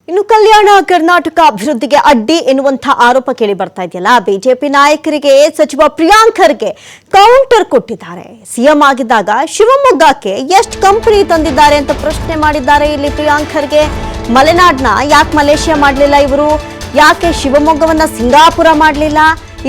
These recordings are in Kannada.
ಇನ್ನು ಕಲ್ಯಾಣ ಕರ್ನಾಟಕ ಅಭಿವೃದ್ಧಿಗೆ ಅಡ್ಡಿ ಎನ್ನುವಂತ ಆರೋಪ ಕೇಳಿ ಬರ್ತಾ ಇದೆಯಲ್ಲ. ಬಿಜೆಪಿ ನಾಯಕರಿಗೆ ಸಚಿವ ಪ್ರಿಯಾಂಕ್ ಖರ್ಗೆ ಕೌಂಟರ್ ಕೊಟ್ಟಿದ್ದಾರೆ. ಸಿಎಂ ಆಗಿದ್ದಾಗ ಶಿವಮೊಗ್ಗಕ್ಕೆ ಎಷ್ಟು ಕಂಪನಿ ತಂದಿದ್ದಾರೆ ಅಂತ ಪ್ರಶ್ನೆ ಮಾಡಿದ್ದಾರೆ. ಇಲ್ಲಿ ಪ್ರಿಯಾಂಕ್ ಖರ್ಗೆ ಮಲೆನಾಡ್ನ ಯಾಕೆ ಮಲೇಷ್ಯಾ ಮಾಡಲಿಲ್ಲ, ಇವರು ಯಾಕೆ ಶಿವಮೊಗ್ಗವನ್ನ ಸಿಂಗಾಪುರ ಮಾಡಲಿಲ್ಲ,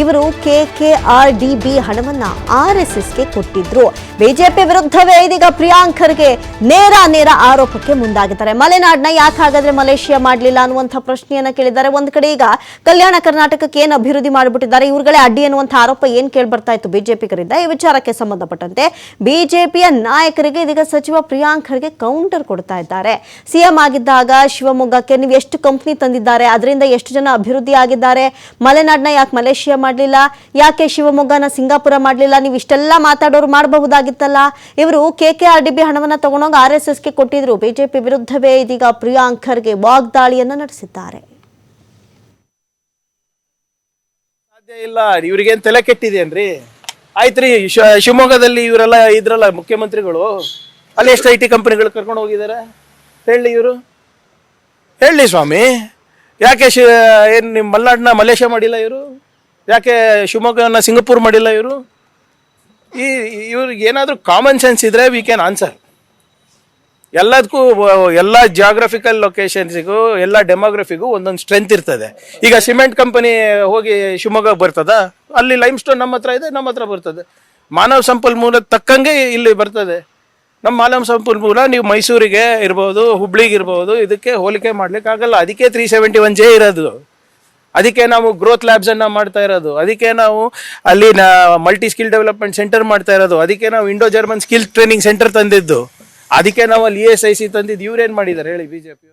ಇವರು KKRDB ಹಣವನ್ನ RSSಗೆ ಕೊಟ್ಟಿದ್ರು. ಬಿಜೆಪಿ ವಿರುದ್ಧವೇ ಇದೀಗ ಪ್ರಿಯಾಂಕ್ ಖರ್ಗೆ ನೇರ ಆರೋಪಕ್ಕೆ ಮುಂದಾಗಿದ್ದಾರೆ. ಮಲೆನಾಡ್ನ ಯಾಕೆ ಹಾಗಾದ್ರೆ ಮಲೇಷ್ಯಾ ಮಾಡಲಿಲ್ಲ ಅನ್ನುವಂಥ ಪ್ರಶ್ನೆಯನ್ನ ಕೇಳಿದ್ದಾರೆ. ಒಂದ್ ಕಡೆ ಈಗ ಕಲ್ಯಾಣ ಕರ್ನಾಟಕಕ್ಕೆ ಏನು ಅಭಿವೃದ್ಧಿ ಮಾಡಿಬಿಟ್ಟಿದ್ದಾರೆ, ಇವ್ರುಗಳೇ ಅಡ್ಡಿ ಅನ್ನುವಂಥ ಆರೋಪ ಏನ್ ಕೇಳಿ ಬರ್ತಾ ಇತ್ತು ಬಿಜೆಪಿಗರಿಂದ. ಈ ವಿಚಾರಕ್ಕೆ ಸಂಬಂಧಪಟ್ಟಂತೆ ಬಿಜೆಪಿಯ ನಾಯಕರಿಗೆ ಇದೀಗ ಸಚಿವ ಪ್ರಿಯಾಂಕ್ ಖರ್ಗೆ ಕೌಂಟರ್ ಕೊಡ್ತಾ ಇದ್ದಾರೆ. ಸಿಎಂ ಆಗಿದ್ದಾಗ ಶಿವಮೊಗ್ಗಕ್ಕೆ ನೀವು ಎಷ್ಟು ಕಂಪನಿ ತಂದಿದ್ದಾರೆ, ಅದರಿಂದ ಎಷ್ಟು ಜನ ಅಭಿವೃದ್ಧಿ ಆಗಿದ್ದಾರೆ, ಮಲೆನಾಡ್ನ ಯಾಕೆ ಮಲೇಷ್ಯಾ ಮಾಡಲಿಲ್ಲ, ಯಾಕೆ ಶಿವಮೊಗ್ಗನ ಸಿಂಗಾಪುರ ಮಾಡಲಿಲ್ಲ, ನೀವು ಇಷ್ಟೆಲ್ಲ ಮಾತಾಡೋರು ಮಾಡಬಹುದಾಗಿತ್ತಲ್ಲ, ಇವರು KKRDB ಹಣವನ್ನ ತಗೊಂಡೋಗಿ RSSಗೆ ಕೊಟ್ಟಿದ್ರು. ಬಿಜೆಪಿ ವಿರುದ್ಧವೇ ಇದೀಗ ಪ್ರಿಯಾಂಕ್ ಖರ್ಗೆ ವಾಗ್ದಾಳಿಯನ್ನ ನಡೆಸಿದ್ದಾರೆ. ಸಾಧ್ಯ ಇಲ್ಲ, ಇವ್ರಿಗೇನ್ ತಲೆ ಕೆಟ್ಟಿದೇನ್ರಿ? ಆಯ್ತ್ರಿ, ಶಿವಮೊಗ್ಗದಲ್ಲಿ ಇವರೆಲ್ಲ ಇದ್ರಲ್ಲ ಮುಖ್ಯಮಂತ್ರಿಗಳು, ಅಲ್ಲಿ ಎಷ್ಟು IT ಕಂಪನಿಗಳು ಕರ್ಕೊಂಡು ಹೋಗಿದ್ದಾರೆ ಹೇಳಿ, ಇವರು ಹೇಳಿ ಸ್ವಾಮಿ. ಯಾಕೆ ಏನ್ ನಿಮ್ಮ ಮಲೆನಾಡ್ನ ಮಲೇಷ್ಯಾ ಮಾಡಿಲ್ಲ ಇವರು? ಯಾಕೆ ಶಿವಮೊಗ್ಗನ ಸಿಂಗಪೂರ್ ಮಾಡಿಲ್ಲ ಇವರು? ಇವ್ರಿಗೆ ಏನಾದರೂ ಕಾಮನ್ ಸೆನ್ಸ್ ಇದ್ರೆ ವಿ ಕ್ಯಾನ್ ಆನ್ಸರ್. ಎಲ್ಲದಕ್ಕೂ ಎಲ್ಲ ಜಿಯೋಗ್ರಫಿಕಲ್ ಲೊಕೇಶನ್ಸಿಗೂ ಎಲ್ಲ ಡೆಮೋಗ್ರಫಿಗೂ ಒಂದೊಂದು ಸ್ಟ್ರೆಂತ್ ಇರ್ತದೆ. ಈಗ ಸಿಮೆಂಟ್ ಕಂಪನಿ ಹೋಗಿ ಶಿವಮೊಗ್ಗಕ್ಕೆ ಬರ್ತದ, ಅಲ್ಲಿ ಲೈಮ್ ಸ್ಟೋನ್ ನಮ್ಮ ಹತ್ರ ಇದೆ, ನಮ್ಮ ಹತ್ರ ಬರ್ತದೆ. ಮಾನವ ಸಂಪನ್ಮೂಲ ತಕ್ಕಂಗೆ ಇಲ್ಲಿ ಬರ್ತದೆ. ನಮ್ಮ ಮಾನವ ಸಂಪನ್ಮೂಲ ನೀವು ಮೈಸೂರಿಗೆ ಇರ್ಬೋದು, ಹುಬ್ಳಿಗೆ ಇರ್ಬೋದು, ಇದಕ್ಕೆ ಹೋಲಿಕೆ ಮಾಡ್ಲಿಕ್ಕೆ ಆಗಲ್ಲ. ಅದಕ್ಕೆ 371J ಇರೋದು, ಅದಕ್ಕೆ ನಾವು ಗ್ರೋತ್ ಲ್ಯಾಬ್ಸ್ ಅನ್ನ ಮಾಡ್ತಾ ಇರೋದು, ಅದಕ್ಕೆ ನಾವು ಅಲ್ಲಿ ಮಲ್ಟಿ ಸ್ಕಿಲ್ ಡೆವಲಪ್ಮೆಂಟ್ ಸೆಂಟರ್ ಮಾಡ್ತಾ ಇರೋದು, ಅದಕ್ಕೆ ನಾವು Indo German skill training centre ತಂದಿದ್ದು, ಅದಕ್ಕೆ ನಾವು ಅಲ್ಲಿ ESIC ತಂದಿದ್ದು. ಇವ್ರೇನ್ ಮಾಡಿದ್ದಾರೆ ಹೇಳಿ ಬಿಜೆಪಿ?